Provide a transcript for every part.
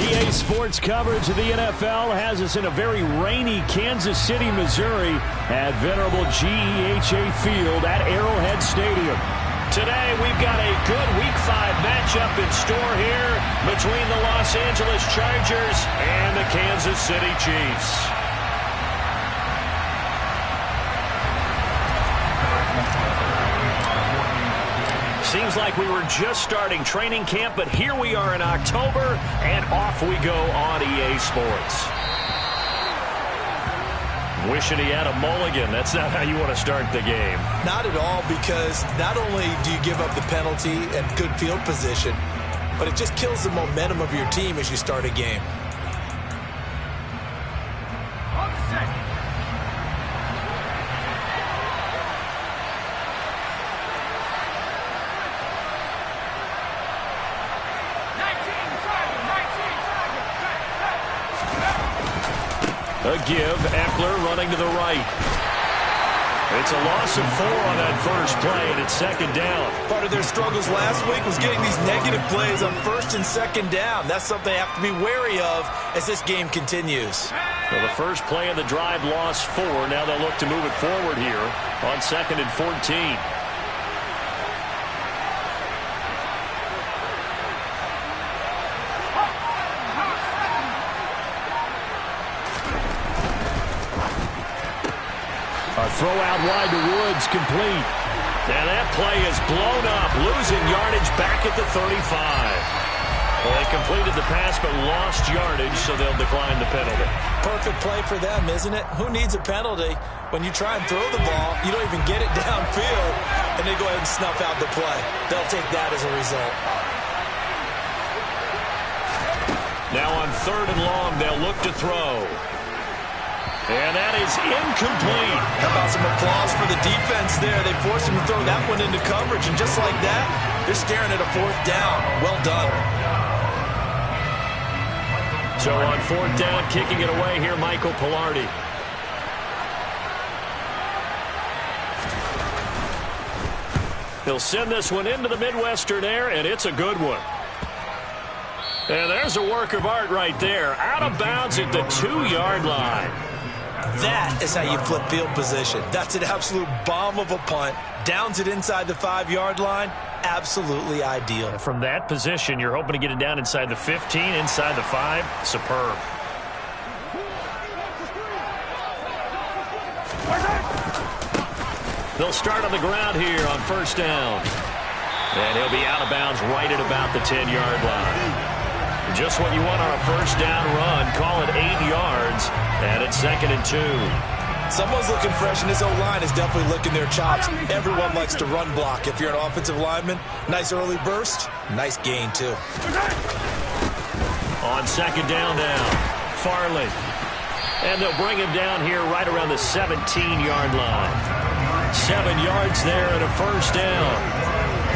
EA Sports coverage of the NFL has us in a very rainy Kansas City, Missouri at venerable GEHA Field at Arrowhead Stadium. Today, we've got a good Week 5 matchup in store here between the Los Angeles Chargers and the Kansas City Chiefs. Seems like we were just starting training camp, but here we are in October, and off we go on EA Sports. Wishing he had a mulligan. That's not how you want to start the game. Not at all, because not only do you give up the penalty and good field position, but it just kills the momentum of your team as you start a game. A give, Eckler running to the right. It's a loss of 4 on that first play, and it's second down. Part of their struggles last week was getting these negative plays on first and second down. That's something they have to be wary of as this game continues. Well, the first play of the drive lost 4. Now they'll look to move it forward here on 2nd and 14. Throw out wide to Woods, complete. And that play is blown up, losing yardage back at the 35. Well, they completed the pass but lost yardage, so they'll decline the penalty. Perfect play for them, isn't it? Who needs a penalty? When you try and throw the ball, you don't even get it downfield, and they go ahead and snuff out the play. They'll take that as a result. Now on 3rd and long, they'll look to throw. And that is incomplete. How about some applause for the defense there? They forced him to throw that one into coverage, and just like that, they're staring at a 4th down. Well done. So on 4th down, kicking it away here, Michael Pilardi. He'll send this one into the Midwestern air, and it's a good one. And there's a work of art right there. Out of bounds at the 2-yard line. That is how you flip field position. That's an absolute bomb of a punt. Downs it inside the 5-yard line. Absolutely ideal. From that position, you're hoping to get it down inside the 15, inside the 5. Superb. They'll start on the ground here on 1st down. And he'll be out of bounds right at about the 10-yard line. Just what you want on a 1st down run. Call it 8 yards, and it's 2nd and 2. Someone's looking fresh, and his O-line is definitely licking their chops. Everyone likes to run block. If you're an offensive lineman, nice early burst, nice gain, too. On 2nd down now, Farley. And they'll bring him down here right around the 17-yard line. 7 yards there and a 1st down.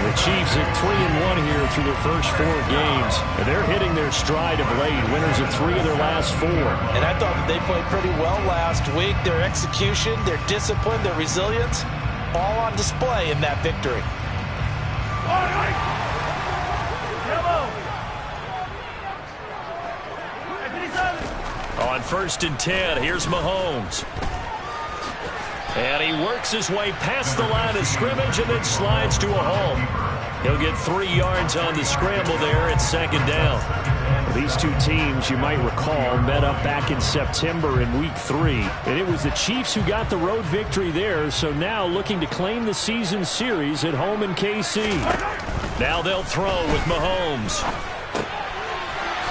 The Chiefs at 3-1 here through their first 4 games. And they're hitting their stride of late. Winners of 3 of their last 4. And I thought that they played pretty well last week. Their execution, their discipline, their resilience, all on display in that victory. On 1st and 10, here's Mahomes. And he works his way past the line of scrimmage and then slides to a hole. He'll get 3 yards on the scramble there at 2nd down. These two teams, you might recall, met up back in September in Week 3. And it was the Chiefs who got the road victory there, so now looking to claim the season series at home in KC. Now they'll throw with Mahomes.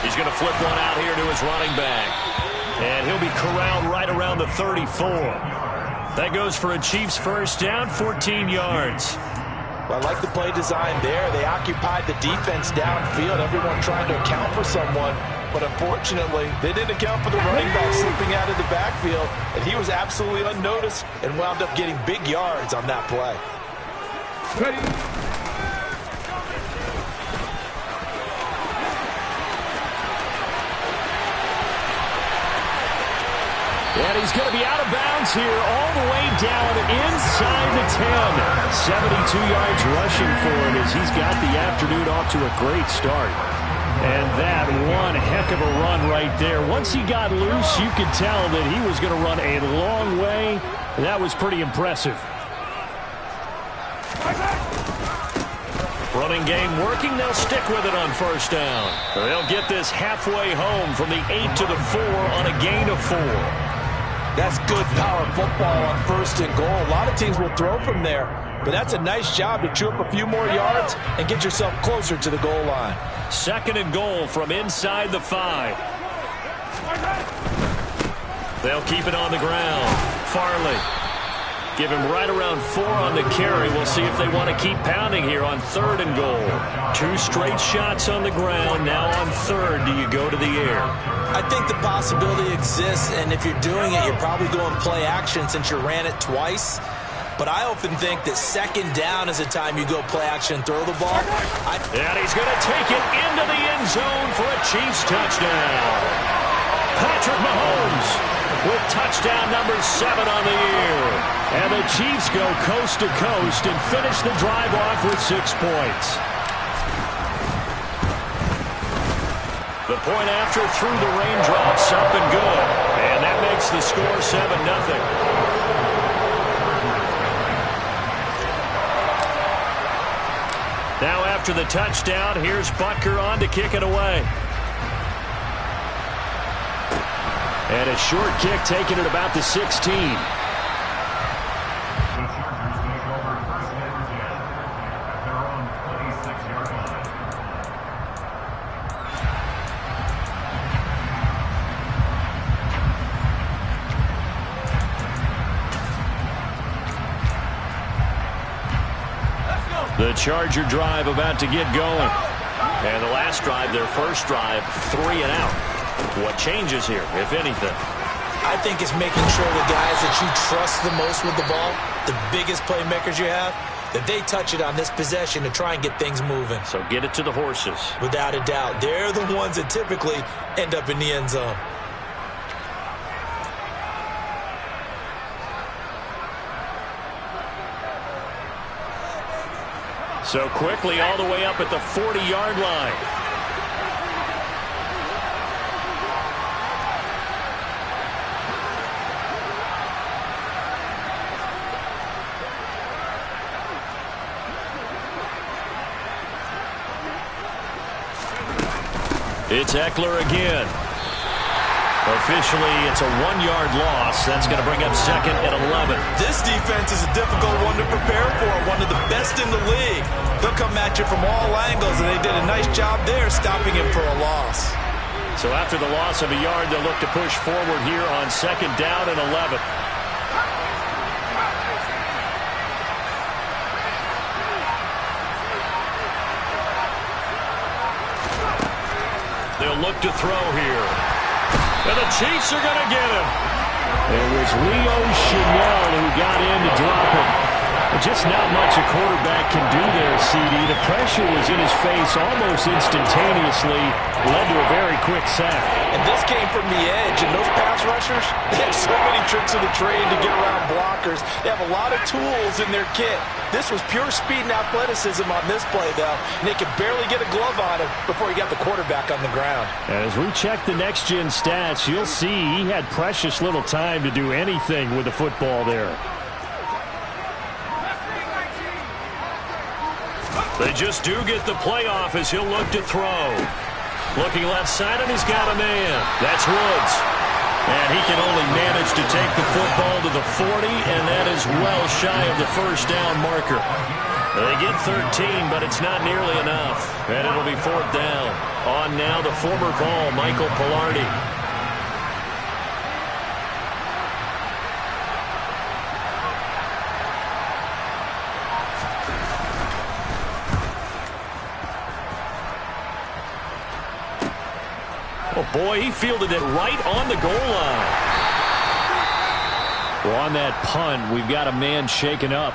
He's going to flip one out here to his running back. And he'll be corralled right around the 34. That goes for a Chiefs 1st down, 14 yards. Well, I like the play design there. They occupied the defense downfield, everyone trying to account for someone. But unfortunately, they didn't account for the running back slipping out of the backfield. And he was absolutely unnoticed and wound up getting big yards on that play. And he's going to be out of bounds here all the way down inside the 10. 72 yards rushing for him as he's got the afternoon off to a great start. And that one heck of a run right there. Once he got loose, you could tell that he was going to run a long way. That was pretty impressive. Running game working. They'll stick with it on first down. They'll get this halfway home from the 8 to the 4 on a gain of 4. That's good power football on first and goal. A lot of teams will throw from there, but that's a nice job to chew up a few more yards and get yourself closer to the goal line. Second and goal from inside the 5. They'll keep it on the ground. Farley. Give him right around 4 on the carry. We'll see if they want to keep pounding here on third and goal. 2 straight shots on the ground. Now on third, do you go to the air? I think the possibility exists, and if you're doing it, you're probably going play action since you ran it twice. But I often think that second down is the time you go play action and throw the ball. And he's going to take it into the end zone for a Chiefs touchdown. Patrick Mahomes with touchdown number 7 on the year. And the Chiefs go coast to coast and finish the drive off with 6 points. The point after through the raindrops up and good. And that makes the score 7-0. Now after the touchdown, here's Butker on to kick it away. And a short kick taken at about the 16. The Charger drive about to get going. And the last drive, their first drive, 3 and out. What changes here, if anything? I think it's making sure the guys that you trust the most with the ball, the biggest playmakers you have, that they touch it on this possession to try and get things moving. So get it to the horses. Without a doubt. They're the ones that typically end up in the end zone. So quickly all the way up at the 40-yard line. It's Eckler again. Officially, it's a 1-yard loss. That's going to bring up second and 11. This defense is a difficult one to prepare for, one of the best in the league. They'll come at you from all angles, and they did a nice job there stopping him for a loss. So after the loss of a yard, they'll look to push forward here on second down and 11. They'll look to throw here. And the Chiefs are going to get him. It was Leo Chanel who got in to drop it. Just not much a quarterback can do there, CD. The pressure was in his face almost instantaneously, led to a very quick sack. And this came from the edge, and those pass rushers, they have so many tricks of the trade to get around blockers. They have a lot of tools in their kit. This was pure speed and athleticism on this play, though, and they could barely get a glove on him before he got the quarterback on the ground. As we check the next-gen stats, you'll see he had precious little time to do anything with the football there. They just do get the playoff as he'll look to throw. Looking left side, and he's got a man. That's Woods. And he can only manage to take the football to the 40, and that is well shy of the first down marker. They get 13, but it's not nearly enough. And it'll be fourth down. On now the former Vol, Michael Pilardi. Oh, boy, he fielded it right on the goal line. Well, on that punt, we've got a man shaken up.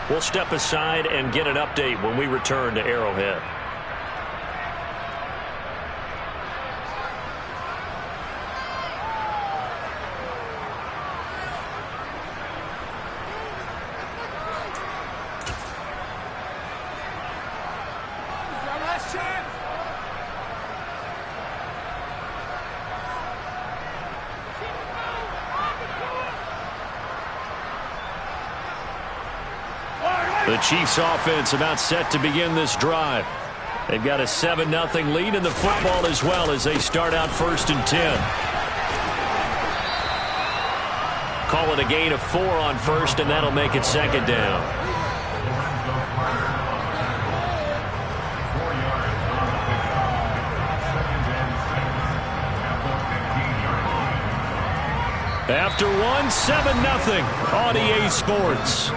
We'll step aside and get an update when we return to Arrowhead. The Chiefs offense about set to begin this drive. They've got a 7-0 lead in the football as well as they start out 1st and 10. Call it a gain of 4 on 1st, and that'll make it 2nd down. After 1, 7-0 on EA Sports.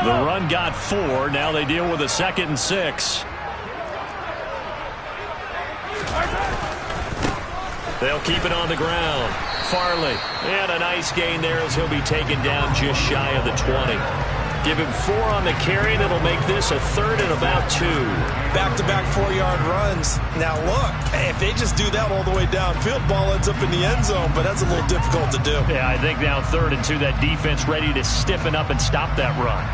The run got 4. Now they deal with a 2nd and 6. They'll keep it on the ground. Farley. And a nice gain there as he'll be taken down just shy of the 20. Give him 4 on the carry, and it'll make this a 3rd and about 2. Back-to-back 4-yard runs. Now look, if they just do that all the way downfield, ball ends up in the end zone, but that's a little difficult to do. Yeah, I think now 3rd and 2, that defense ready to stiffen up and stop that run.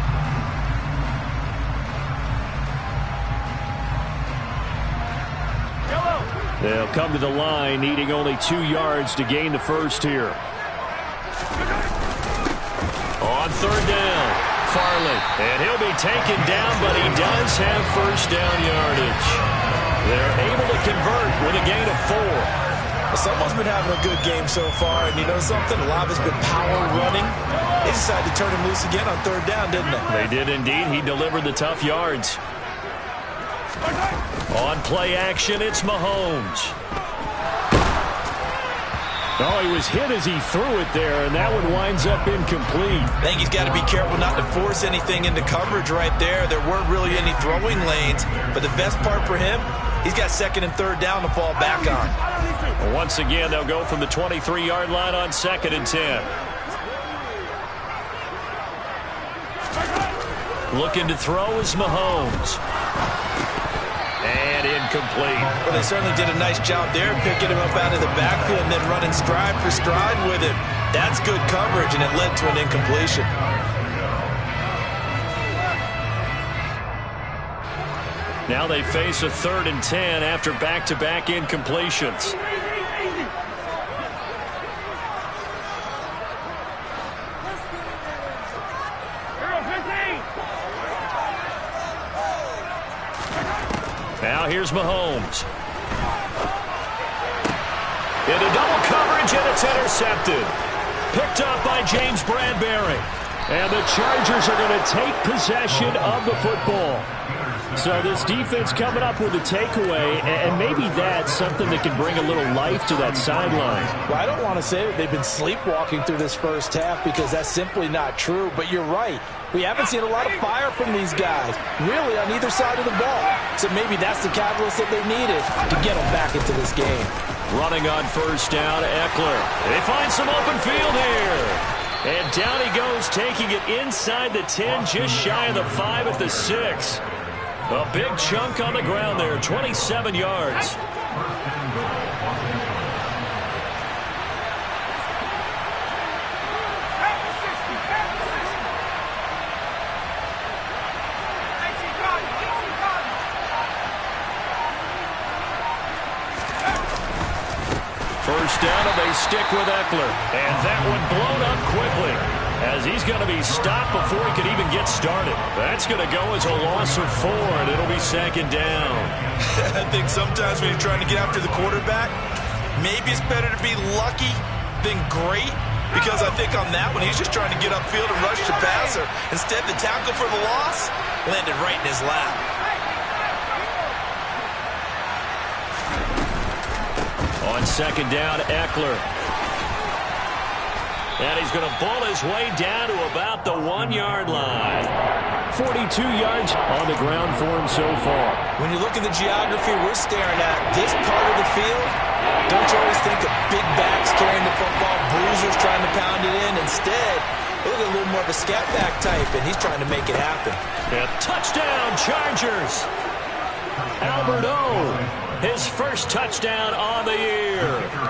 They'll come to the line, needing only 2 yards to gain the 1st here. On 3rd down, Farley. And he'll be taken down, but he does have 1st down yardage. They're able to convert with a gain of 4. Well, someone's been having a good game so far, and you know something? A lot of it's been power running. They decided to turn him loose again on 3rd down, didn't they? They did indeed. He delivered the tough yards. On play action, it's Mahomes. Oh, he was hit as he threw it there, and that one winds up incomplete. I think he's got to be careful not to force anything into coverage right there. There weren't really any throwing lanes, but the best part for him, he's got 2nd and 3rd down to fall back on. Well, once again, they'll go from the 23-yard line on 2nd and 10. Looking to throw is Mahomes. And incomplete. Well, they certainly did a nice job there, picking him up out of the backfield and then running stride for stride with him. That's good coverage, and it led to an incompletion. Now they face a 3rd and 10 after back-to-back incompletions. Now here's Mahomes. Into double coverage, and it's intercepted. Picked up by James Bradbury. And the Chargers are going to take possession of the football. So this defense coming up with a takeaway, and maybe that's something that can bring a little life to that sideline. Well, I don't want to say that they've been sleepwalking through this first half because that's simply not true, but you're right. We haven't seen a lot of fire from these guys, really, on either side of the ball. So maybe that's the catalyst that they needed to get them back into this game. Running on 1st down, Eckler. They find some open field here. And down he goes, taking it inside the 10, just shy of the 5 at the 6. A big chunk on the ground there, 27 yards. First down, and they stick with Eckler. And that one blown up quickly, as he's going to be stopped before he could even get started. That's going to go as a loss of 4, and it'll be 2nd down. I think sometimes when you're trying to get after the quarterback, maybe it's better to be lucky than great, because I think on that one, he's just trying to get upfield and rush the passer. Instead, the tackle for the loss landed right in his lap. On 2nd down, Eckler. And he's going to bull his way down to about the 1-yard line. 42 yards on the ground for him so far. When you look at the geography we're staring at, this part of the field, don't you always think of big backs carrying the football, bruisers trying to pound it in? Instead, Look at a little more of a scat back type, and he's trying to make it happen. And touchdown, Chargers! Albert O, his first touchdown on the year.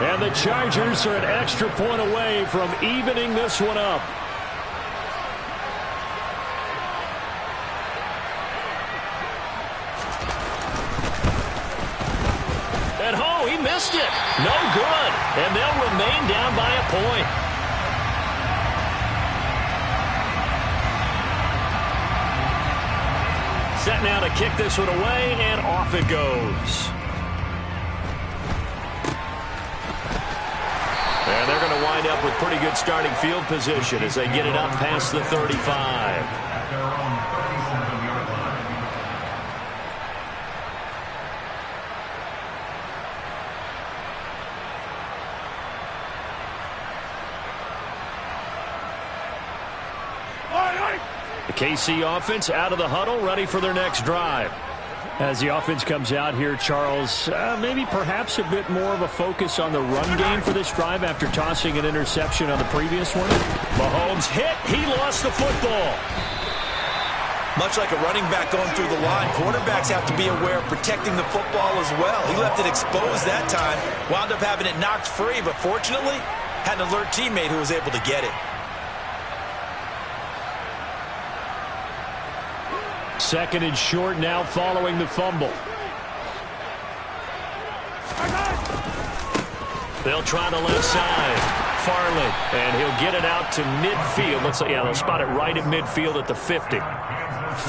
And the Chargers are an extra point away from evening this one up. And oh, he missed it. No good. And they'll remain down by a point. Set now to kick this one away, and off it goes. And they're going to wind up with pretty good starting field position as they get it up past the 35. The KC offense out of the huddle, ready for their next drive. As the offense comes out here, Charles, maybe perhaps a bit more of a focus on the run game for this drive after tossing an interception on the previous one. Mahomes hit. He lost the football. Much like a running back going through the line, quarterbacks have to be aware of protecting the football as well. He left it exposed that time, wound up having it knocked free, but fortunately, had an alert teammate who was able to get it. Second and short now following the fumble. They'll try the left side. Farley, and he'll get it out to midfield. They'll spot it right at midfield at the 50.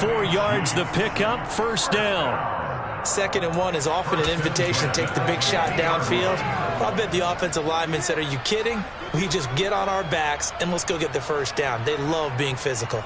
4 yards the pickup, first down. 2nd and 1 is often an invitation to take the big shot downfield. I bet the offensive lineman said, are you kidding? We just get on our backs and let's go get the first down. They love being physical.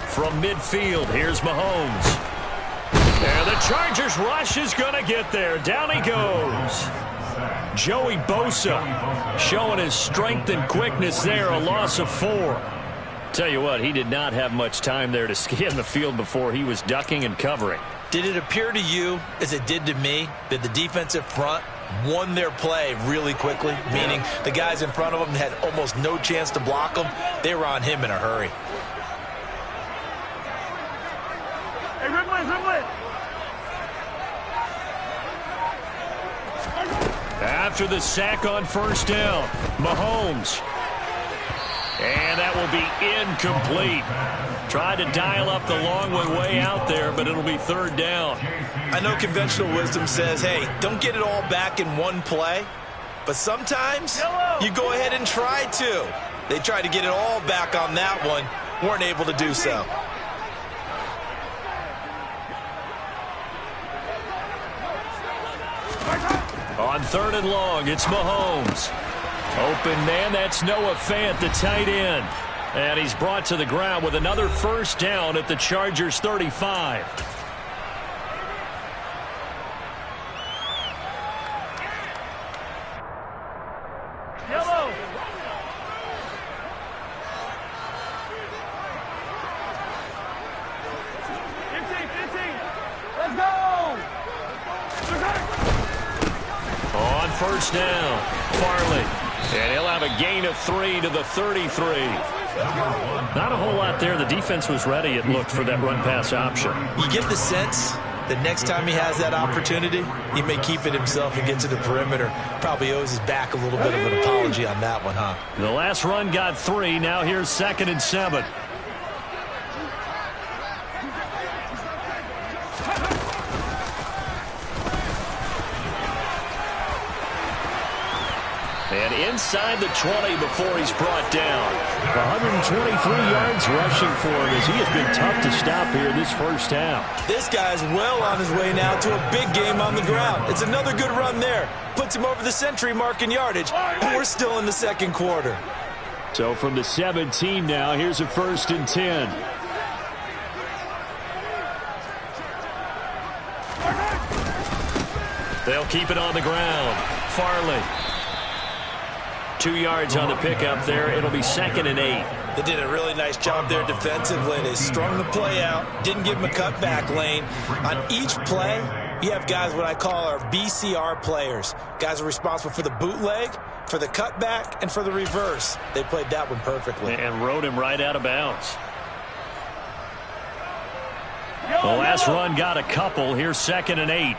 From midfield, here's Mahomes. And the Chargers rush is going to get there. Down he goes. Joey Bosa showing his strength and quickness there, a loss of 4. Tell you what, he did not have much time there to scan the field before he was ducking and covering. Did it appear to you, as it did to me, that the defensive front won their play really quickly? Meaning the guys in front of them had almost no chance to block them. They were on him in a hurry. After the sack on first down, Mahomes. And that will be incomplete. Tried to dial up the long way out there, but it'll be 3rd down. I know conventional wisdom says, hey, don't get it all back in one play. But sometimes you go ahead and try to. They tried to get it all back on that one. Weren't able to do so. On 3rd and long, it's Mahomes. Open man, that's Noah Fant, the tight end. And he's brought to the ground with another first down at the Chargers' 35. Yellow. Let's go. On first down, Farley. And he'll have a gain of 3 to the 33. Not a whole lot there. The defense was ready, it looked, for that run-pass option. You get the sense that next time he has that opportunity, he may keep it himself and get to the perimeter. Probably owes his back a little bit of an apology on that one, huh? The last run got 3. Now here's 2nd and 7. And inside the 20 before he's brought down. 123 yards rushing for him as he has been tough to stop here this first half. This guy's well on his way now to a big game on the ground. It's another good run there. Puts him over the century mark in yardage. And we're still in the 2nd quarter. So from the 17 now, here's a 1st and 10. They'll keep it on the ground. Farley. 2 yards on the pickup there. It'll be 2nd and 8. They did a really nice job there defensively. They strung the play out, didn't give him a cutback lane. On each play, you have guys what I call our BCR players. Guys are responsible for the bootleg, for the cutback, and for the reverse. They played that one perfectly. And rode him right out of bounds. The last run got a couple. Here's 2nd and 8.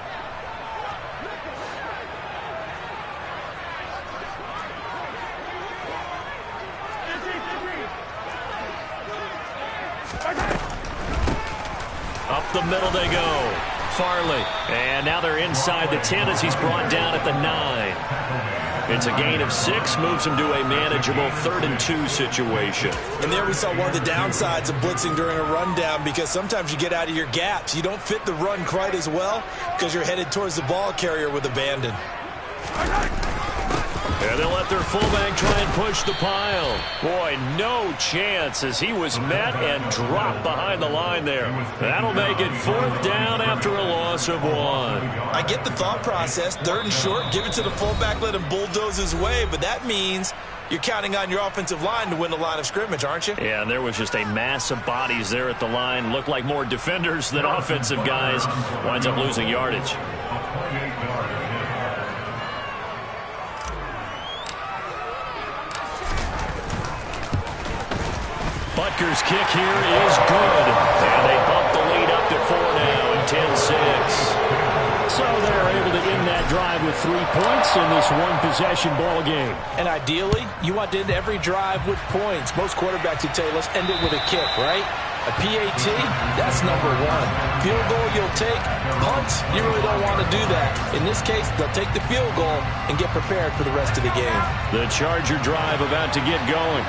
Up the middle they go. Farley. And now they're inside the 10 as he's brought down at the 9. It's a gain of 6, moves him to a manageable 3rd and 2 situation. And there we saw one of the downsides of blitzing during a rundown, because sometimes you get out of your gaps. You don't fit the run quite as well because you're headed towards the ball carrier with abandon. And they'll let their fullback try and push the pile. Boy, no chance as he was met and dropped behind the line there. That'll make it 4th down after a loss of 1. I get the thought process. 3rd and short, give it to the fullback, let him bulldoze his way, but that means you're counting on your offensive line to win the line of scrimmage, aren't you? Yeah, and there was just a mass of bodies there at the line. Looked like more defenders than offensive guys. Winds up losing yardage. Butker's kick here is good. And they bump the lead up to 4 now and 10-6. So they're able to end that drive with 3 points in this one-possession ball game. And ideally, you want to end every drive with points. Most quarterbacks would tell you, let's end it with a kick, right? A PAT, that's number 1. Field goal you'll take. Punts, you really don't want to do that. In this case, they'll take the field goal and get prepared for the rest of the game. The Charger drive about to get going.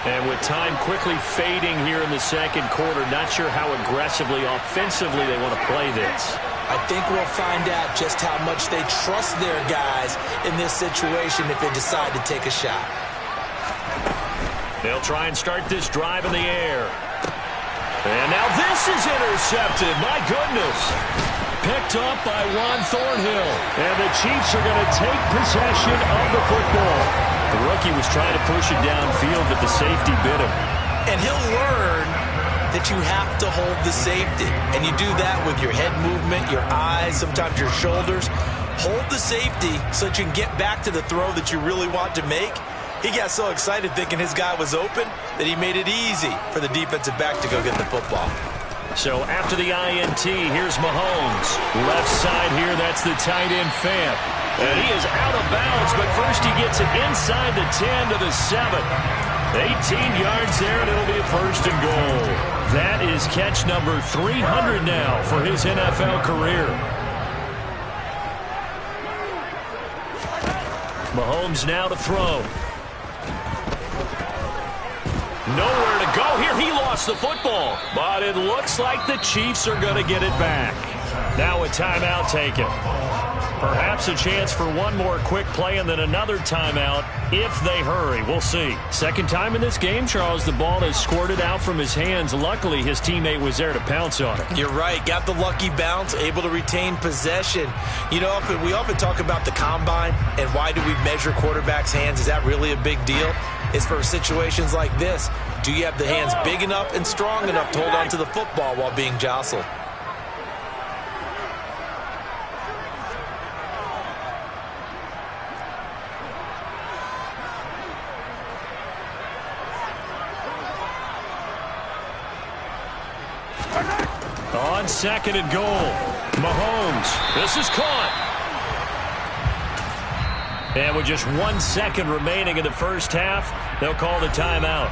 And with time quickly fading here in the 2nd quarter, not sure how aggressively, offensively they want to play this. I think we'll find out just how much they trust their guys in this situation if they decide to take a shot. They'll try and start this drive in the air. And now this is intercepted. My goodness. Picked up by Juan Thornhill. And the Chiefs are going to take possession of the football. The rookie was trying to push it downfield, but the safety bit him. And he'll learn that you have to hold the safety. And you do that with your head movement, your eyes, sometimes your shoulders. Hold the safety so that you can get back to the throw that you really want to make. He got so excited thinking his guy was open that he made it easy for the defensive back to go get the football. So after the INT, here's Mahomes. Left side here, that's the tight end Fant. And he is out of bounds, but first he gets it inside the 10 to the 7. 18 yards there, and it'll be a 1st and goal. That is catch number 300 now for his NFL career. Mahomes now to throw. Nowhere to go here. He lost the football, but it looks like the Chiefs are going to get it back. Now a timeout taken. Perhaps a chance for one more quick play and then another timeout if they hurry. We'll see. 2nd time in this game, Charles, the ball has squirted out from his hands. Luckily, his teammate was there to pounce on it. You're right. Got the lucky bounce, able to retain possession. You know, we often talk about the combine and why do we measure quarterbacks' hands. Is that really a big deal? It's for situations like this. Do you have the hands big enough and strong enough to hold on to the football while being jostled? On 2nd and goal, Mahomes. This is caught. And with just 1 second remaining in the first half, they'll call the timeout.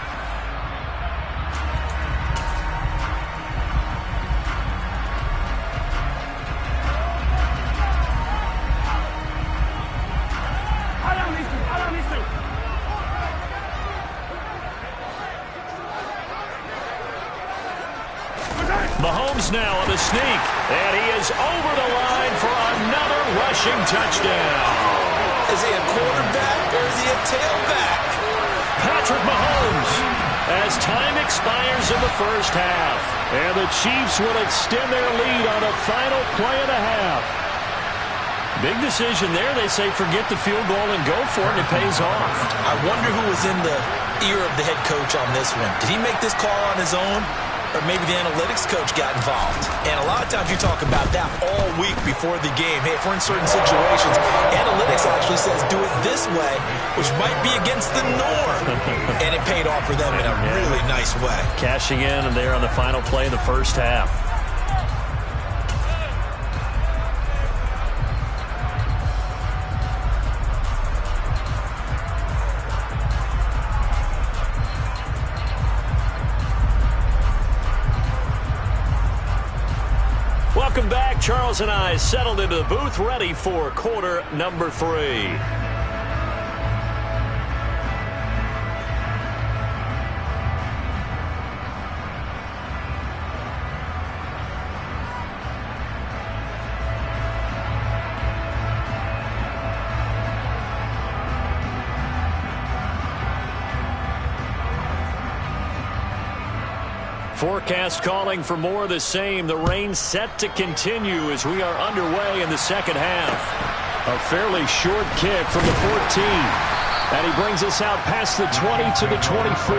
Mahomes now on the sneak, and he is over the line for another rushing touchdown. Is he a quarterback or is he a tailback? Patrick Mahomes, as time expires in the first half, and the Chiefs will extend their lead on a final play and a half. big decision there. They say forget the field goal and go for it, and it pays off. I wonder who was in the ear of the head coach on this one. Did he make this call on his own? Or maybe the analytics coach got involved. And a lot of times you talk about that all week before the game. Hey, if we're in certain situations, analytics actually says do it this way, which might be against the norm. And it paid off for them in a really nice way. Cashing in and there on the final play of the first half. Welcome back. Charles and I settled into the booth, ready for quarter number 3. Forecast calling for more of the same. The rain set to continue as we are underway in the second half. A fairly short kick from the 14. And he brings us out past the 20 to the 24.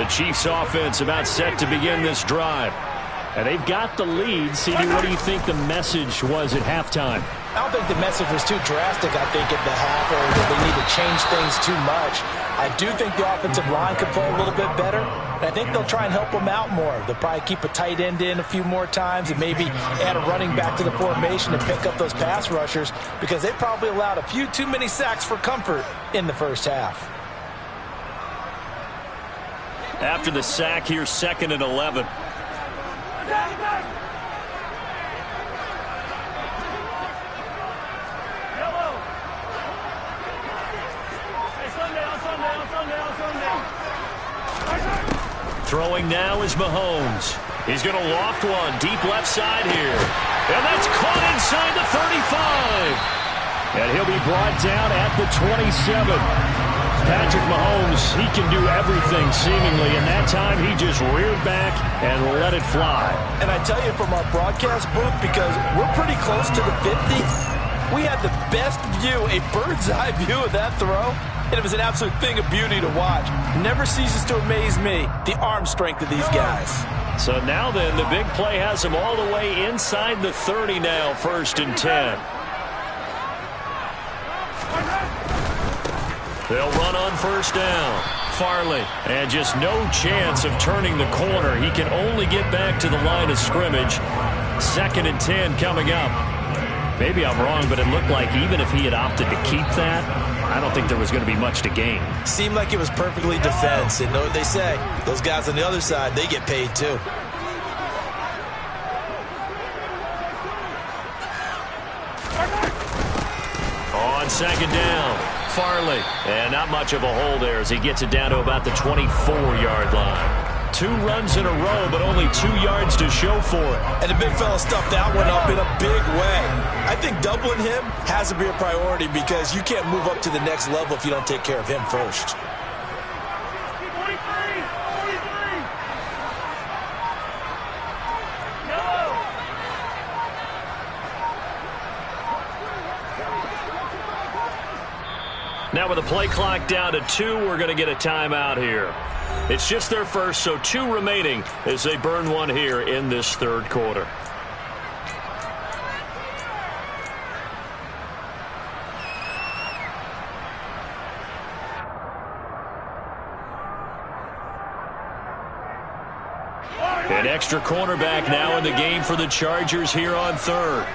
The Chiefs offense about set to begin this drive. And they've got the lead. CD, what do you think the message was at halftime? I don't think the message was too drastic, I think, at the half, or that they need to change things too much. I do think the offensive line could play a little bit better, and I think they'll try and help them out more. They'll probably keep a tight end in a few more times and maybe add a running back to the formation to pick up those pass rushers, because they probably allowed a few too many sacks for comfort in the first half. After the sack, here's 2nd and 11. Throwing now is Mahomes. He's going to loft one deep left side here. And that's caught inside the 35. And he'll be brought down at the 27. Patrick Mahomes, he can do everything seemingly, and that time he just reared back and let it fly. And I tell you, from our broadcast booth, because we're pretty close to the 50, we had the best view, a bird's eye view of that throw. And it was an absolute thing of beauty to watch. Never ceases to amaze me, the arm strength of these guys. So now then, the big play has them all the way inside the 30 now, 1st and 10. They'll run on 1st down. Farley, and just no chance of turning the corner. He can only get back to the line of scrimmage. 2nd and 10 coming up. Maybe I'm wrong, but it looked like even if he had opted to keep that, I don't think there was going to be much to gain. Seemed like it was perfectly defense. And know what they say, those guys on the other side, they get paid too. On 2nd down, Farley. And not much of a hole there as he gets it down to about the 24-yard line. 2 runs in a row, but only 2 yards to show for it. And the big fella stuffed that one up in a big way. I think doubling him has to be a priority because you can't move up to the next level if you don't take care of him first. Now with the play clock down to 2, we're going to get a timeout here. It's just their first, so 2 remaining as they burn one here in this 3rd quarter. An extra cornerback now in the game for the Chargers here on 3rd.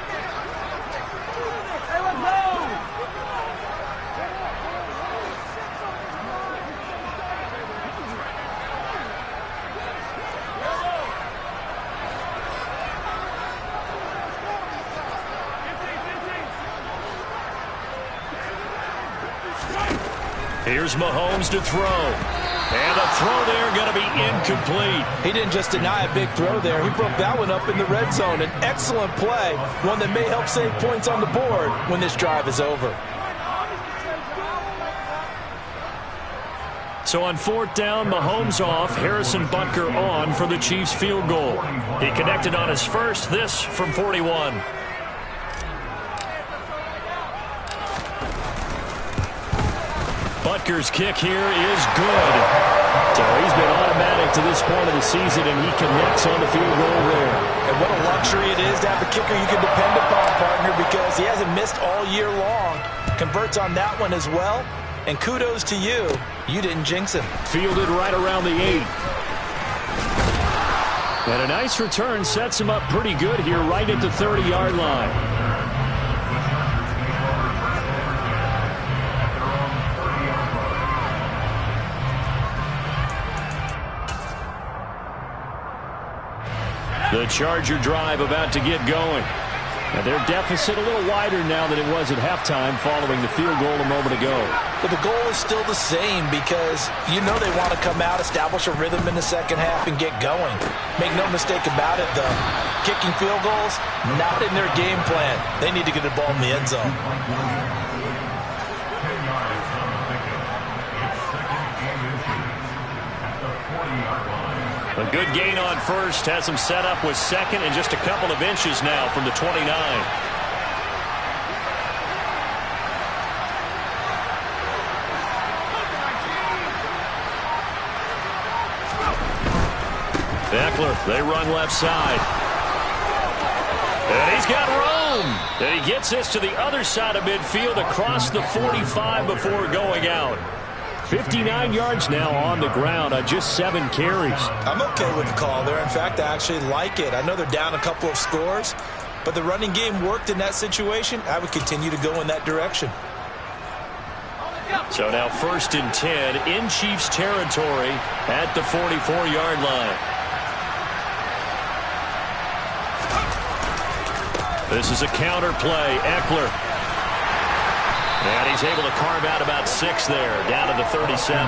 Here's Mahomes to throw. And a throw there going to be incomplete. He didn't just deny a big throw there. He broke that one up in the red zone. An excellent play, one that may help save points on the board when this drive is over. So on 4th down, Mahomes off, Harrison Butker on for the Chiefs field goal. He connected on his first, this from 41. Butker's kick here is good. So he's been automatic to this point of the season, and he connects on the field goal there. And what a luxury it is to have a kicker you can depend upon, partner, because he hasn't missed all year long. Converts on that one as well. And kudos to you. You didn't jinx him. Fielded right around the 8. And a nice return sets him up pretty good here right at the 30-yard line. The Charger drive about to get going. And their deficit a little wider now than it was at halftime following the field goal a moment ago. But the goal is still the same because you know they want to come out, establish a rhythm in the second half, and get going. Make no mistake about it, though. Kicking field goals, not in their game plan. They need to get the ball in the end zone. A good gain on first has him set up with second and just a couple of inches now from the 29. Eckler, they run left side. And he's got room. And he gets this to the other side of midfield across the 45 before going out. 59 yards now on the ground on just 7 carries. I'm okay with the call there. In fact, I actually like it. I know they're down a couple of scores, but the running game worked in that situation. I would continue to go in that direction. So now 1st and 10 in Chiefs territory at the 44-yard line. This is a counter play. Eckler. And he's able to carve out about 6 there, down to the 37.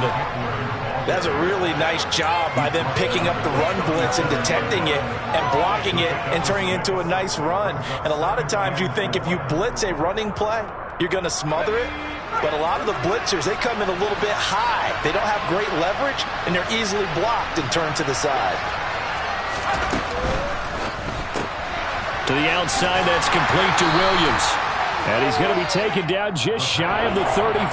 That's a really nice job by them picking up the run blitz and detecting it and blocking it and turning it into a nice run. And a lot of times you think if you blitz a running play, you're going to smother it. But a lot of the blitzers, they come in a little bit high. They don't have great leverage, and they're easily blocked and turned to the side. To the outside, that's complete to Williams. And he's going to be taken down just shy of the 35.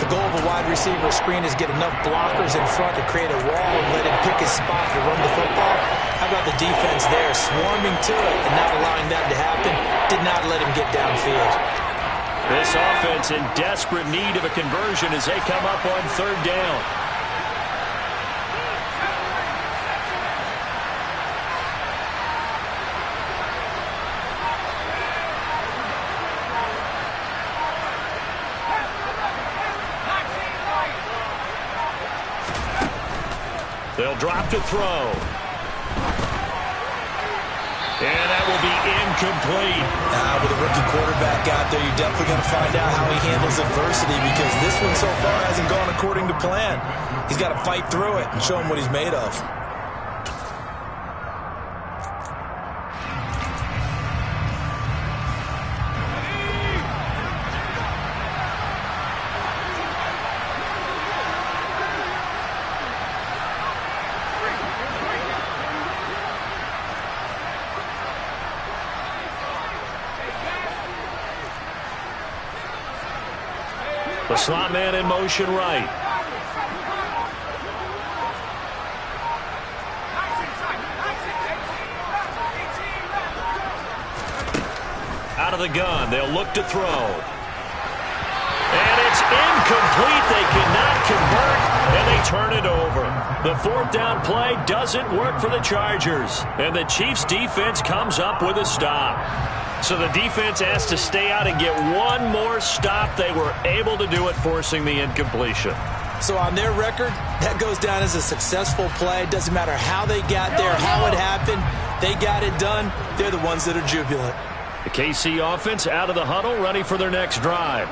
The goal of a wide receiver screen is get enough blockers in front to create a wall and let him pick his spot to run the football. How about the defense there, swarming to it and not allowing that to happen? Did not let him get downfield. This offense in desperate need of a conversion as they come up on 3rd down. They'll drop to throw. And that will be incomplete. With a rookie quarterback out there, you're definitely going to find out how he handles adversity because this one so far hasn't gone according to plan. He's got to fight through it and show him what he's made of. The slot man in motion right. Out of the gun. They'll look to throw. And it's incomplete. They cannot convert, and they turn it over. The 4th down play doesn't work for the Chargers, and the Chiefs defense comes up with a stop. So the defense has to stay out and get one more stop. They were able to do it, forcing the incompletion. So on their record, that goes down as a successful play. Doesn't matter how they got there, how it happened. They got it done. They're the ones that are jubilant. The KC offense out of the huddle, ready for their next drive.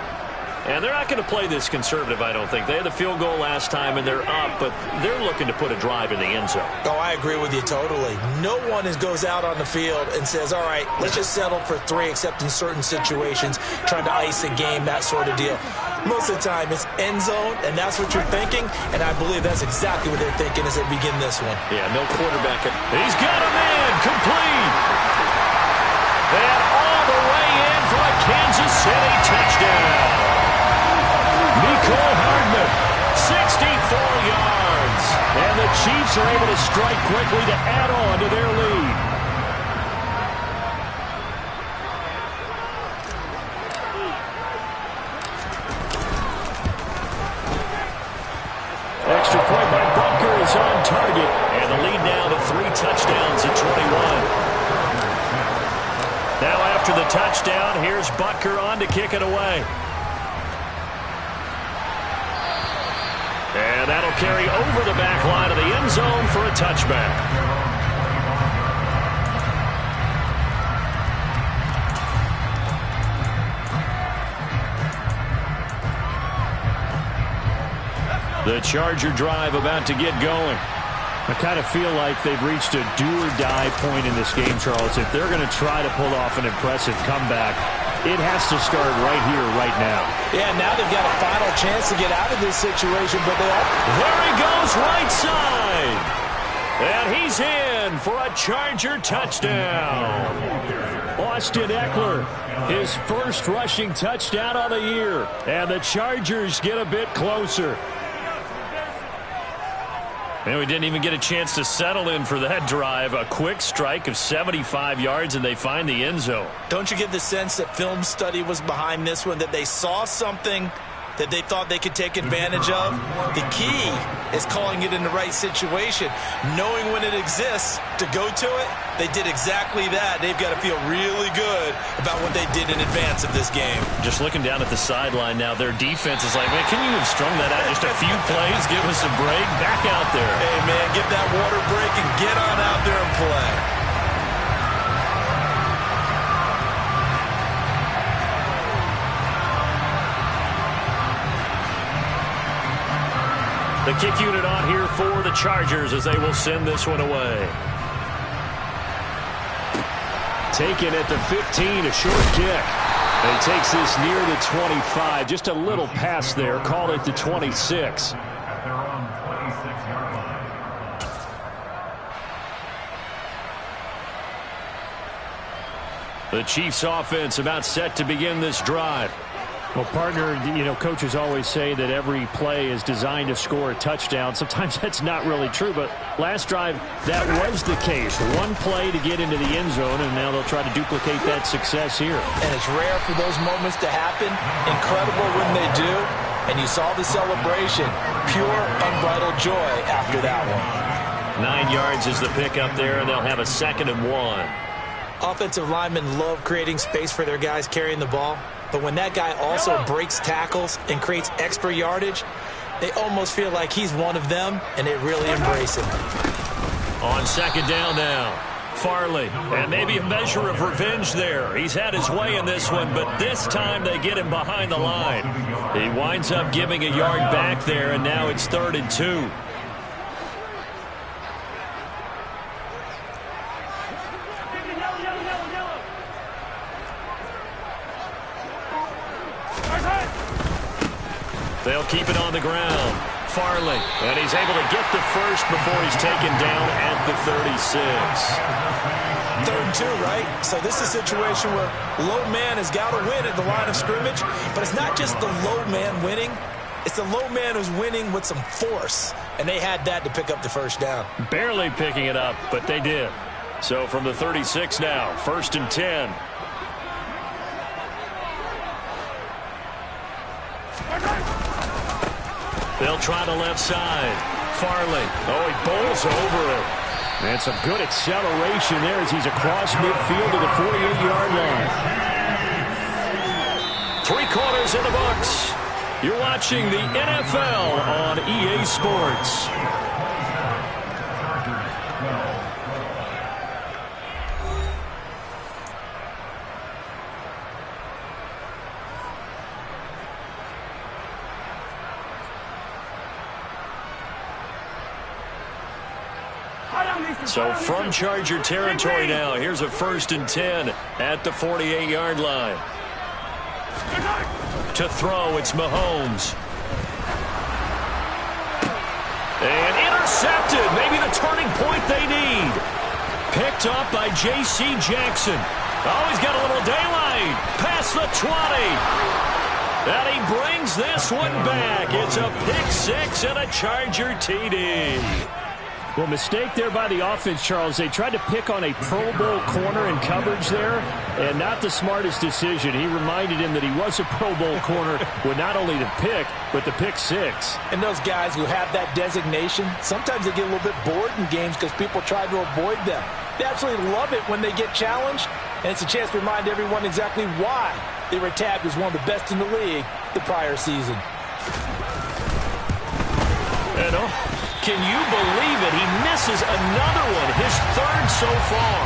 And they're not going to play this conservative, I don't think. They had the field goal last time, and they're up, but they're looking to put a drive in the end zone. Oh, I agree with you totally. No one goes out on the field and says, all right, let's just settle for 3, except in certain situations, trying to ice a game, that sort of deal. Most of the time, it's end zone, and that's what you're thinking, and I believe that's exactly what they're thinking as they begin this one. Yeah, no quarterback. He's got a man, complete. And all the way in for a Kansas City touchdown. Nicole Hardman, 64 yards. And the Chiefs are able to strike quickly to add on to their lead. Extra point by Butker is on target. And the lead now to 3 touchdowns at 21. Now after the touchdown, here's Butker on to kick it away. And that'll carry over the back line of the end zone for a touchback. The Charger drive about to get going. I kind of feel like they've reached a do-or-die point in this game, Charles. If they're going to try to pull off an impressive comeback, it has to start right here, right now. Yeah, now they've got a final chance to get out of this situation, but they all... There he goes, right side. And he's in for a Charger touchdown. Austin Eckler, his first rushing touchdown of the year. And the Chargers get a bit closer. And we didn't even get a chance to settle in for that drive. A quick strike of 75 yards, and they find the end zone. Don't you get the sense that film study was behind this one, that they saw something that they thought they could take advantage of? The key is calling it in the right situation, knowing when it exists to go to it. They did exactly that. They've got to feel really good about what they did in advance of this game. Just looking down at the sideline now, their defense is like, man, can you have strung that out just a few plays? Give us a break. Back out there. Hey, man, get that water break and get on out there and play. The kick unit on here for the Chargers as they will send this one away. Taken at the 15, a short kick. He takes this near the 25, just a little pass there. Call it the 26. The Chiefs offense about set to begin this drive. Well, partner, coaches always say that every play is designed to score a touchdown. Sometimes that's not really true, but last drive, that was the case. One play to get into the end zone, and now they'll try to duplicate that success here. And it's rare for those moments to happen. Incredible when they do. And you saw the celebration. Pure, unbridled joy after that one. 9 yards is the pickup there, and they'll have a 2nd and 1. Offensive linemen love creating space for their guys carrying the ball. But when that guy also breaks tackles and creates extra yardage, they almost feel like he's one of them, and they really embrace him. On 2nd down now, Farley. And maybe a measure of revenge there. He's had his way in this one, but this time they get him behind the line. He winds up giving a yard back there, and now it's 3rd and 2. They'll keep it on the ground. Farley, and he's able to get the first before he's taken down at the 36. 3rd and 2, right? So this is a situation where low man has got to win at the line of scrimmage, but it's not just the low man winning. It's the low man who's winning with some force, and they had that to pick up the first down. Barely picking it up, but they did. So from the 36 now, 1st and 10. They'll try the left side. Farley. Oh, he bowls over it. And some good acceleration there as he's across midfield to the 48-yard line. 3 quarters in the books. You're watching the NFL on EA Sports. So from Charger territory now, here's a 1st and 10 at the 48-yard line. To throw, it's Mahomes. And intercepted. Maybe the turning point they need. Picked up by J.C. Jackson. Oh, he's got a little daylight. Past the 20. And he brings this one back. It's a pick six and a Charger TD. Well, mistake there by the offense, Charles. They tried to pick on a Pro Bowl corner in coverage there, and not the smartest decision. He reminded him that he was a Pro Bowl corner with not only the pick, but the pick six. And those guys who have that designation, sometimes they get a little bit bored in games because people try to avoid them. They absolutely love it when they get challenged, and it's a chance to remind everyone exactly why they were tabbed as one of the best in the league the prior season. And can you believe it? He misses another one, his 3rd so far.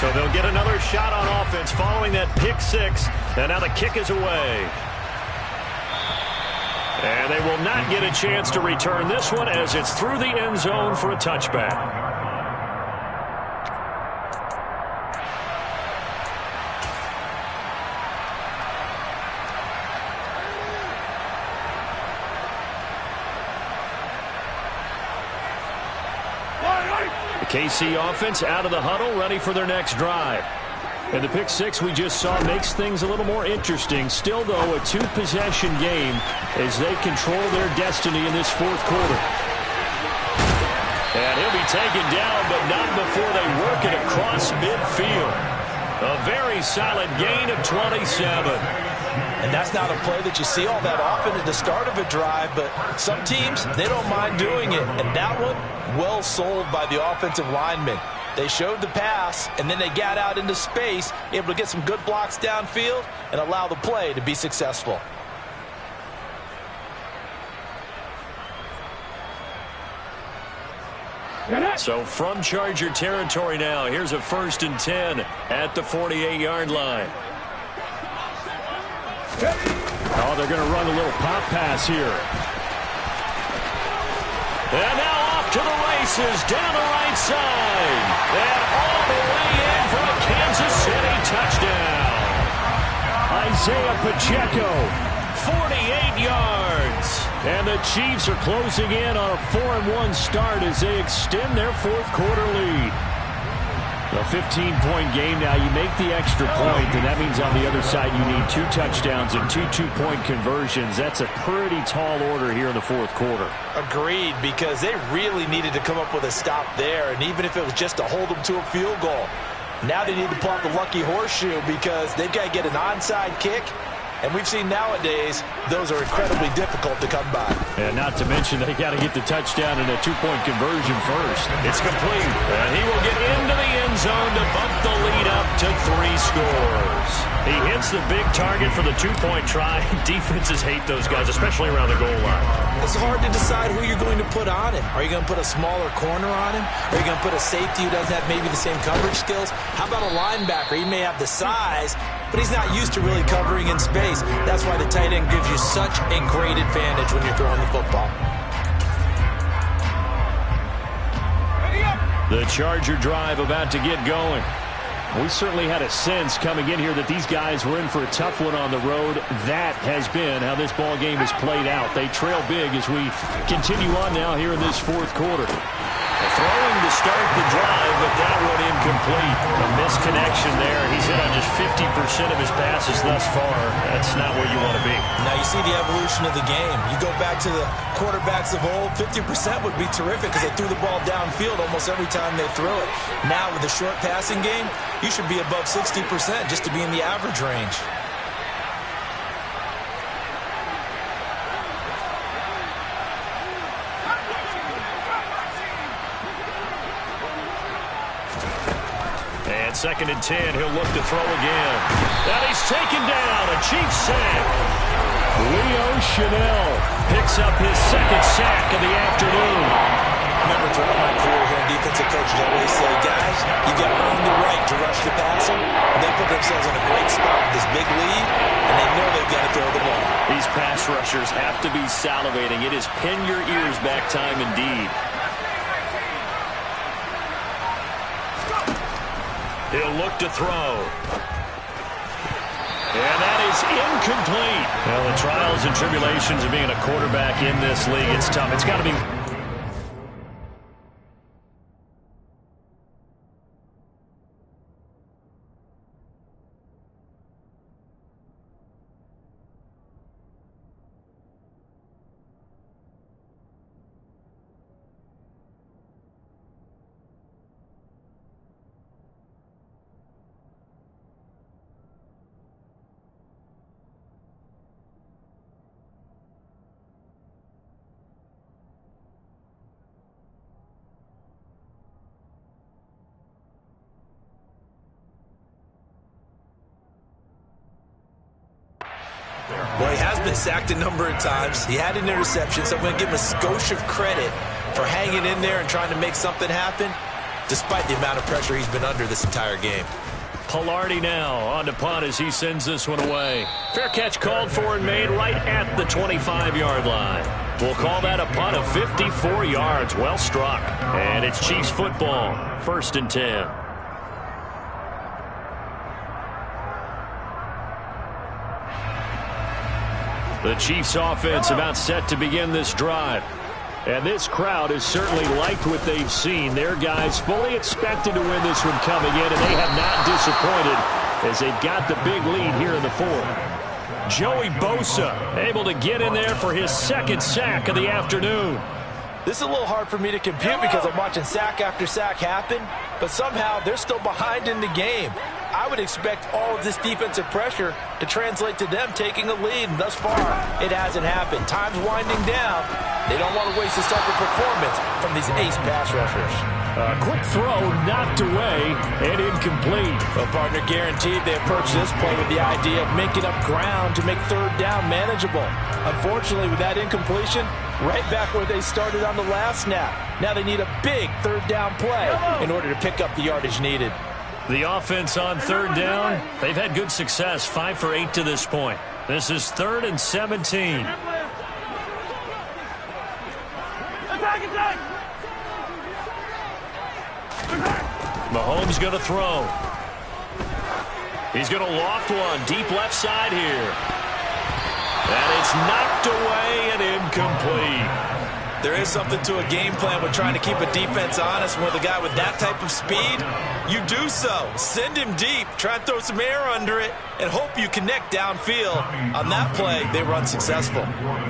So they'll get another shot on offense following that pick six. And now the kick is away. And they will not get a chance to return this one as it's through the end zone for a touchback. The KC offense out of the huddle, ready for their next drive. And the pick six we just saw makes things a little more interesting. Still, though, a 2-possession game as they control their destiny in this 4th quarter. And he'll be taken down, but not before they work it across midfield. A very solid gain of 27. And that's not a play that you see all that often at the start of a drive, but some teams, they don't mind doing it. And that one, well sold by the offensive lineman. They showed the pass, and then they got out into space, able to get some good blocks downfield and allow the play to be successful. So from Charger territory now, here's a 1st and 10 at the 48-yard line. Oh, they're going to run a little pop pass here. And now off to the races, down the right side. And all the way in for a Kansas City touchdown. Isaiah Pacheco, 48 yards. And the Chiefs are closing in on a 4-1 start as they extend their 4th quarter lead. A 15-point game now. You make the extra point, and that means on the other side you need 2 touchdowns and 2 two-point conversions. That's a pretty tall order here in the 4th quarter. Agreed, because they really needed to come up with a stop there, and even if it was just to hold them to a field goal. Now they need to pull out the lucky horseshoe because they've got to get an onside kick. And we've seen nowadays those are incredibly difficult to come by. And not to mention they got to get the touchdown and a 2-point conversion first. It's complete. And he will get into the end zone to bump the lead up to 3 scores. He hits the big target for the 2-point try. Defenses hate those guys, especially around the goal line. It's hard to decide who you're going to put on him. Are you going to put a smaller corner on him? Are you going to put a safety who doesn't have maybe the same coverage skills? How about a linebacker? He may have the size, but he's not used to really covering in space. That's why the tight end gives you such a great advantage when you're throwing the football. The Charger drive about to get going. We certainly had a sense coming in here that these guys were in for a tough one on the road. That has been how this ball game has played out. They trail big as we continue on now here in this 4th quarter. Throwing to start the drive, but that one incomplete. A misconnection there. He's hit on just 50% of his passes thus far. That's not where you want to be. Now you see the evolution of the game. You go back to the quarterbacks of old, 50% would be terrific because they threw the ball downfield almost every time they threw it. Now with the short passing game, you should be above 60% just to be in the average range. And 2nd and 10, he'll look to throw again. And he's taken down, a Chiefs sack. Leo Chanel picks up his 2nd sack of the afternoon. Remember, throughout my career here, defensive coaches always say, guys, you got to earn the right to rush the passer. They put themselves in a great spot with this big lead, and they pass rushers have to be salivating. It is pin your ears back time indeed. He'll look to throw. And that is incomplete. Well, the trials and tribulations of being a quarterback in this league, it's tough. It's got to be... Well, he has been sacked a number of times. He had an interception, so I'm going to give him a skosh of credit for hanging in there and trying to make something happen, despite the amount of pressure he's been under this entire game. Pilardi now on to punt as he sends this one away. Fair catch called for and made right at the 25-yard line. We'll call that a punt of 54 yards. Well struck. And it's Chiefs football. 1st and 10. The Chiefs offense about set to begin this drive. And this crowd has certainly liked what they've seen. Their guys fully expected to win this one coming in, and they have not disappointed as they've got the big lead here in the 4th. Joey Bosa able to get in there for his 2nd sack of the afternoon. This is a little hard for me to compute because I'm watching sack after sack happen, but somehow they're still behind in the game. I would expect all of this defensive pressure to translate to them taking a lead, and thus far, it hasn't happened. Time's winding down. They don't want to waste this type of performance from these ace pass rushers. A quick throw knocked away and incomplete. Well, partner, guaranteed they approach this play with the idea of making up ground to make 3rd down manageable. Unfortunately, with that incompletion, right back where they started on the last snap. Now they need a big 3rd down play in order to pick up the yardage needed. The offense on 3rd down, they've had good success, 5 for 8 to this point. This is 3rd and 17. Mahomes going to throw. He's going to loft one deep left side here. And it's knocked away and incomplete. There is something to a game plan with trying to keep a defense honest. With a guy with that type of speed, you do so. Send him deep, try and throw some air under it, and hope you connect downfield. On that play, they were unsuccessful.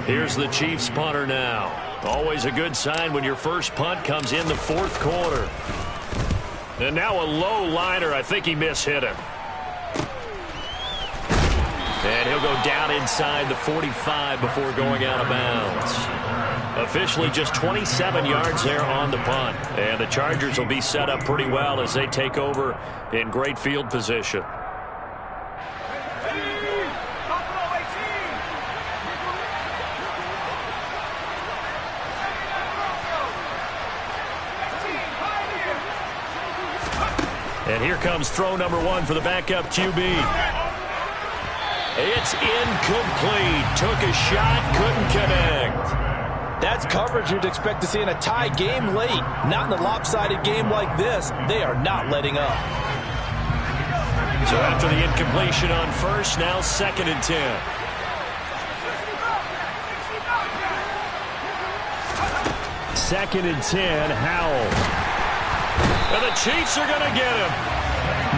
Here's the Chiefs punter now. Always a good sign when your first punt comes in the 4th quarter. And now a low liner. I think he mishit him. And he'll go down inside the 45 before going out of bounds. Officially just 27 yards there on the punt. And the Chargers will be set up pretty well as they take over in great field position. And here comes throw number 1 for the backup QB. It's incomplete. Took a shot, couldn't connect. That's coverage you'd expect to see in a tie game late. Not in a lopsided game like this. They are not letting up. So after the incompletion on 1st, now 2nd and 10. Second and 10, Howell. And the Chiefs are going to get him.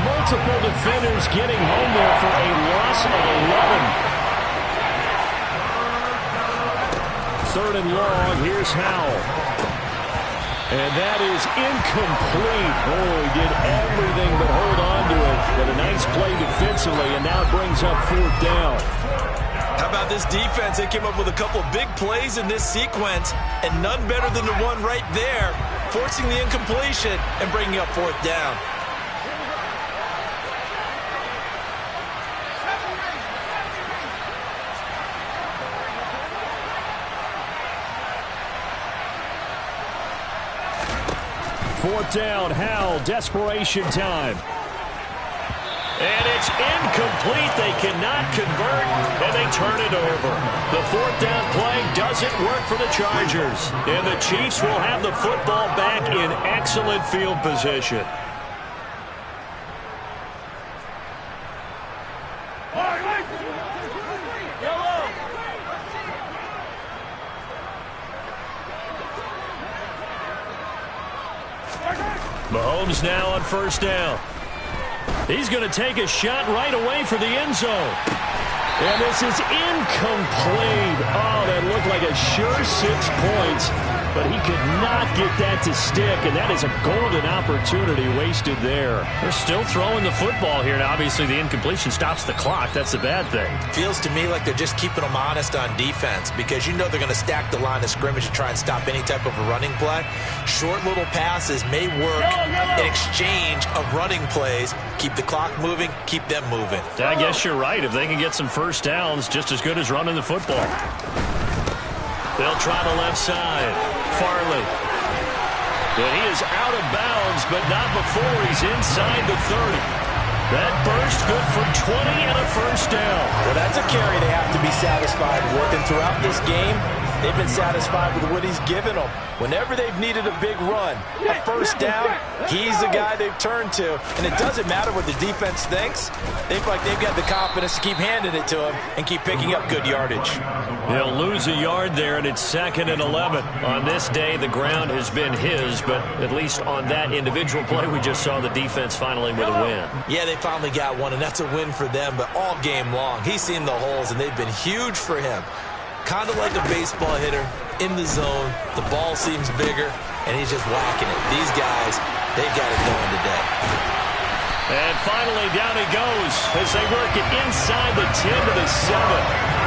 Multiple defenders getting home there for a loss of 11. 3rd and long, here's Howell. And that is incomplete. Oh, he did everything but hold on to it. But a nice play defensively, and now it brings up 4th down. How about this defense? They came up with a couple big plays in this sequence, and none better than the one right there, forcing the incompletion and bringing up 4th down. Fourth down, Howell, desperation time. And it's incomplete. They cannot convert, and they turn it over. The fourth down play doesn't work for the Chargers, and the Chiefs will have the football back in excellent field position. Mahomes now on first down. He's going to take a shot right away for the end zone. And this is incomplete. Oh, that looked like a sure 6 points, but he could not get that to stick, and that is a golden opportunity wasted there. They're still throwing the football here, and obviously the incompletion stops the clock. That's the bad thing. Feels to me like they're just keeping them honest on defense because you know they're going to stack the line of scrimmage and try and stop any type of a running play. Short little passes may work in exchange of running plays. Keep the clock moving, keep them moving. I guess you're right. If they can get some first downs, just as good as running the football. They'll try the left side. Farley. And he is out of bounds, but not before he's inside the 30. That burst good for 20 and a first down. Well, that's a carry they have to be satisfied with. And throughout this game, they've been satisfied with what he's given them. Whenever they've needed a big run, a first down, he's the guy they've turned to. And it doesn't matter what the defense thinks. They feel like they've got the confidence to keep handing it to him and keep picking up good yardage. They'll lose a yard there, and it's 2nd and 11. On this day, the ground has been his, but at least on that individual play, we just saw the defense finally with a win. Yeah, they finally got one, and that's a win for them, but all game long, he's seen the holes, and they've been huge for him. Kind of like a baseball hitter in the zone. The ball seems bigger, and he's just whacking it. These guys, they've got it going today. And finally, down he goes as they work it inside the 10 to the 7.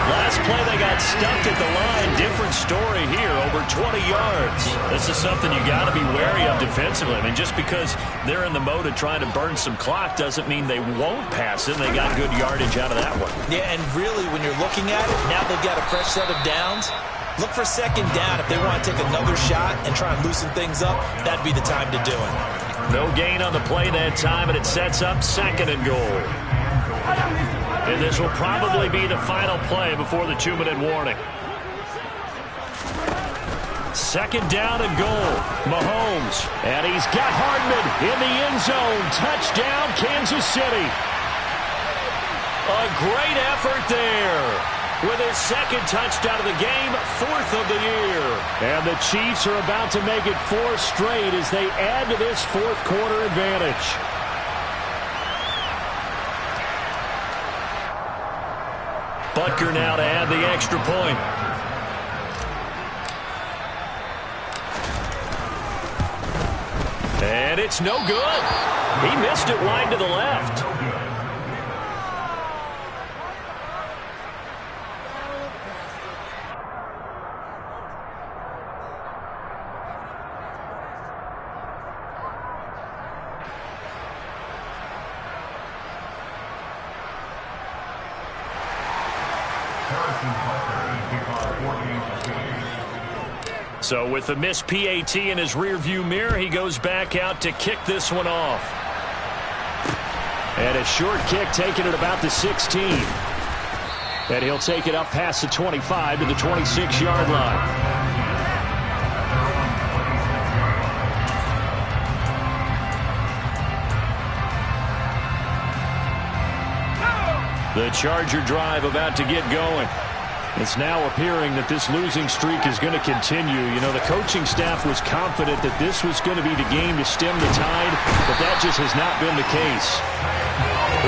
Last play, they got stuffed at the line. Different story here, over 20 yards. This is something you got to be wary of defensively. I mean, just because they're in the mode of trying to burn some clock doesn't mean they won't pass it. They got good yardage out of that one. Yeah, and really, when you're looking at it, now they've got a fresh set of downs. Look for second down. If they want to take another shot and try and loosen things up, that'd be the time to do it. No gain on the play that time, and it sets up 2nd and goal. And this will probably be the final play before the 2-minute warning. 2nd down and goal. Mahomes. And he's got Hardman in the end zone. Touchdown, Kansas City. A great effort there. With his 2nd touchdown of the game, 4th of the year. And the Chiefs are about to make it 4 straight as they add to this 4th quarter advantage. Butker now to add the extra point. And it's no good. He missed it wide to the left. So with the missed PAT in his rearview mirror, he goes back out to kick this one off. And a short kick taken at about the 16. And he'll take it up past the 25 to the 26-yard line. The Charger drive about to get going. It's now appearing that this losing streak is going to continue. You know, the coaching staff was confident that this was going to be the game to stem the tide, but that just has not been the case.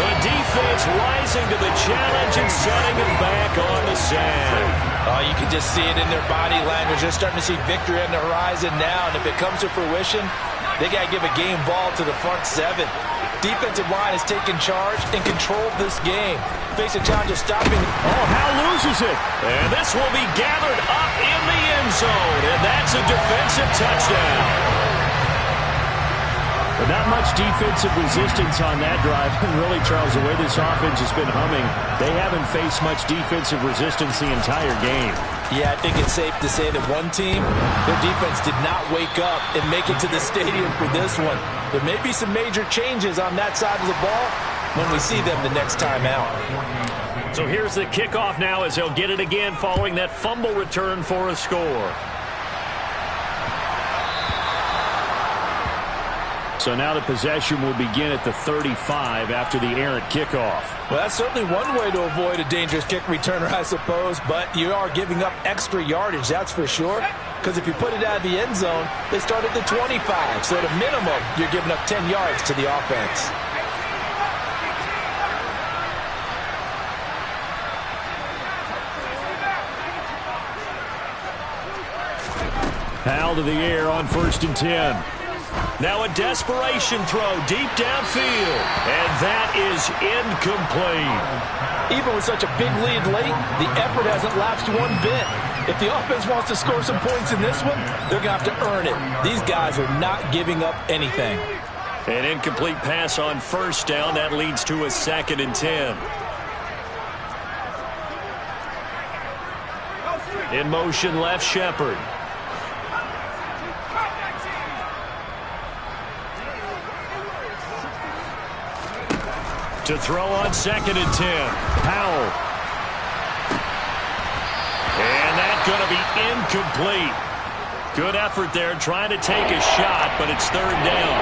The defense rising to the challenge and setting it back on the sand. Oh, you can just see it in their body language. They're starting to see victory on the horizon now, and if it comes to fruition, they got to give a game ball to the front 7. Defensive line has taken charge and controlled this game. Face a challenge of stopping. Oh, Howe loses it. And this will be gathered up in the end zone. And that's a defensive touchdown. But not much defensive resistance on that drive. And really, Charles, the way this offense has been humming, they haven't faced much defensive resistance the entire game. Yeah, I think it's safe to say that one team, their defense did not wake up and make it to the stadium for this one. There may be some major changes on that side of the ball, when we see them the next time out. So here's the kickoff now as they'll get it again following that fumble return for a score. So now the possession will begin at the 35 after the errant kickoff. Well, that's certainly one way to avoid a dangerous kick returner, I suppose, but you are giving up extra yardage, that's for sure. Because if you put it out of the end zone, they start at the 25. So at a minimum, you're giving up 10 yards to the offense. Powell to the air on 1st and 10. Now a desperation throw deep downfield, and that is incomplete. Even with such a big lead late, the effort hasn't lapsed one bit. If the offense wants to score some points in this one, they're going to have to earn it. These guys are not giving up anything. An incomplete pass on 1st down. That leads to a 2nd and 10. In motion left, Shepard. To throw on 2nd and 10. Powell. And that's going to be incomplete. Good effort there trying to take a shot, but it's 3rd down.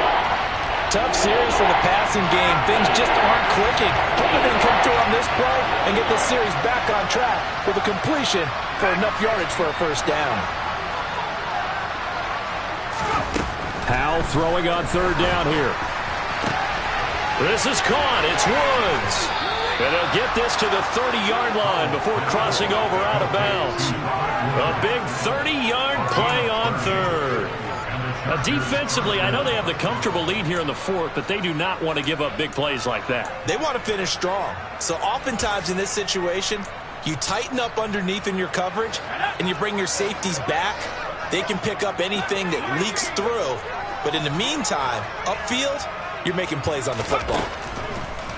Tough series for the passing game. Things just aren't clicking. Hoping they can come through on this play and get this series back on track with a completion for enough yardage for a 1st down. Powell throwing on 3rd down here. This is caught. It's Woods. And they'll get this to the 30-yard line before crossing over out of bounds. A big 30-yard play on 3rd. Defensively, I know they have the comfortable lead here in the 4th, but they do not want to give up big plays like that. They want to finish strong. So oftentimes in this situation, you tighten up underneath in your coverage, and you bring your safeties back. They can pick up anything that leaks through. But in the meantime, upfield, you're making plays on the football.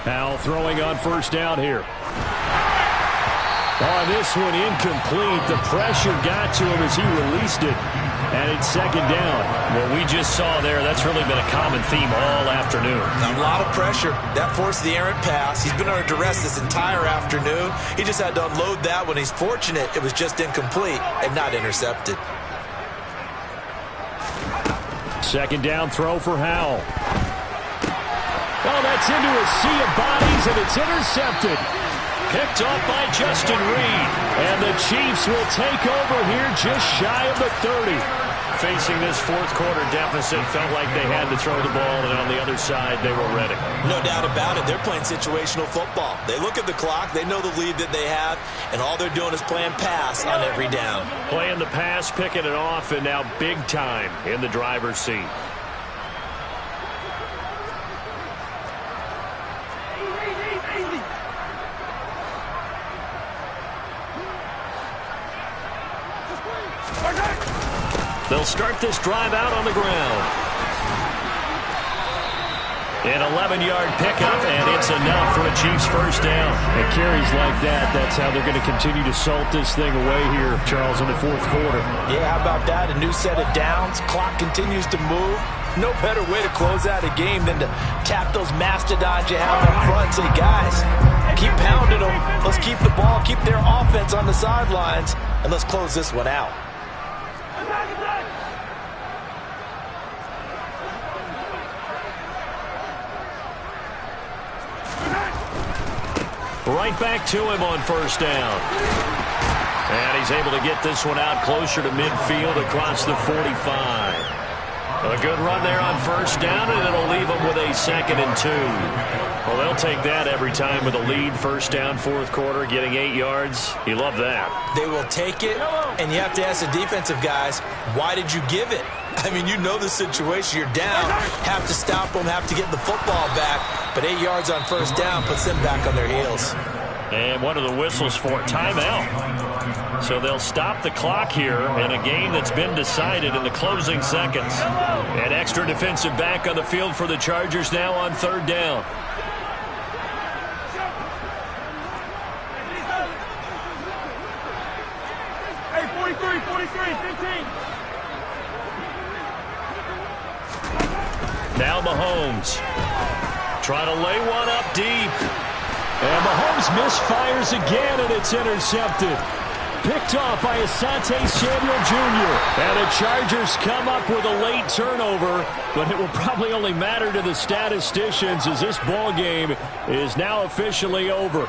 Powell throwing on 1st down here. On this one, incomplete. The pressure got to him as he released it. And it's 2nd down. What we just saw there, that's really been a common theme all afternoon. A lot of pressure. That forced the errant pass. He's been under duress this entire afternoon. He just had to unload that when he's fortunate it was just incomplete and not intercepted. 2nd down throw for Howell. Oh, that's into a sea of bodies, and it's intercepted. Picked off by Justin Reed. And the Chiefs will take over here just shy of the 30. Facing this 4th quarter deficit, felt like they had to throw the ball, and on the other side, they were ready. No doubt about it. They're playing situational football. They look at the clock, they know the lead that they have, and all they're doing is playing pass on every down. Playing the pass, picking it off, and now big time in the driver's seat. They'll start this drive out on the ground. An 11-yard pickup, and it's enough for a Chiefs 1st down. And carries like that, that's how they're going to continue to salt this thing away here, Charles, in the 4th quarter. Yeah, how about that? A new set of downs. Clock continues to move. No better way to close out a game than to tap those mastodons you have up front and say, guys, keep pounding them. Let's keep the ball, keep their offense on the sidelines, and let's close this one out. Right back to him on 1st down. And he's able to get this one out closer to midfield across the 45. A good run there on 1st down, and it'll leave them with a 2nd and 2. Well, they'll take that every time with a lead. 1st down, 4th quarter, getting 8 yards. You love that. They will take it, and you have to ask the defensive guys, why did you give it? I mean, you know the situation. You're down, have to stop them, have to get the football back. But 8 yards on 1st down puts them back on their heels. And one of the whistles for timeout. So they'll stop the clock here in a game that's been decided in the closing seconds. An extra defensive back on the field for the Chargers now on 3rd down. Hey, 43, 15. Now Mahomes. Trying to lay one up deep. And Mahomes misfires again, and it's intercepted. Picked off by Asante Samuel Jr. And the Chargers come up with a late turnover, but it will probably only matter to the statisticians as this ball game is now officially over.